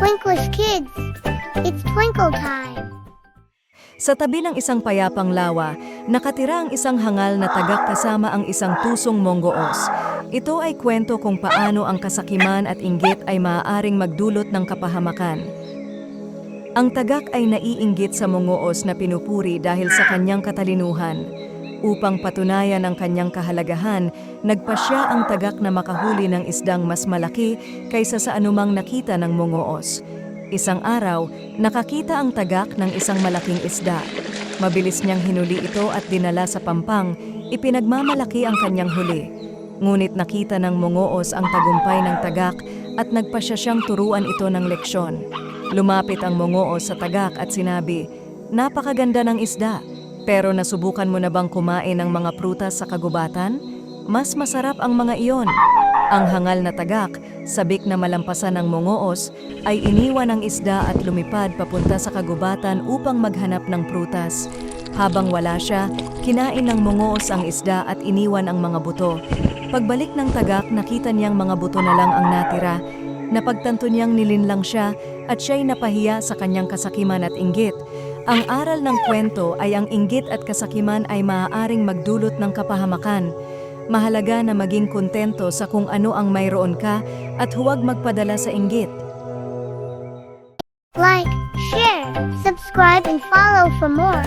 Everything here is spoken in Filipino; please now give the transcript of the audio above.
Twinklish kids, it's twinkle time. Sa tabi ng isang payapang lawa, nakatira ang isang hangal na tagak kasama ang isang tusong monggoos. Ito ay kwento kung paano ang kasakiman at inggit ay maaaring magdulot ng kapahamakan. Ang tagak ay naiinggit sa monggoos na pinupuri dahil sa kanyang katalinuhan. Upang patunayan ang kanyang kahalagahan, nagpasya ang tagak na makahuli ng isdang mas malaki kaysa sa anumang nakita ng monggoos. Isang araw, nakakita ang tagak ng isang malaking isda. Mabilis niyang hinuli ito at dinala sa pampang, ipinagmamalaki ang kanyang huli. Ngunit nakita ng monggoos ang tagumpay ng tagak at nagpasya siyang turuan ito ng leksyon. Lumapit ang monggoos sa tagak at sinabi, "Napakaganda ng isda, pero nasubukan mo na bang kumain ng mga prutas sa kagubatan? Mas masarap ang mga iyon." Ang hangal na tagak, sabik na malampasan ng monggoos, ay iniwan ang isda at lumipad papunta sa kagubatan upang maghanap ng prutas. Habang wala siya, kinain ng monggoos ang isda at iniwan ang mga buto. Pagbalik ng tagak, nakita niyang mga buto na lang ang natira. Napagtanto niyang nilinlang siya at siya'y napahiya sa kanyang kasakiman at inggit. Ang aral ng kwento ay ang inggit at kasakiman ay maaaring magdulot ng kapahamakan. Mahalaga na maging kontento sa kung ano ang mayroon ka at huwag magpadala sa inggit. Like, share, subscribe and follow for more.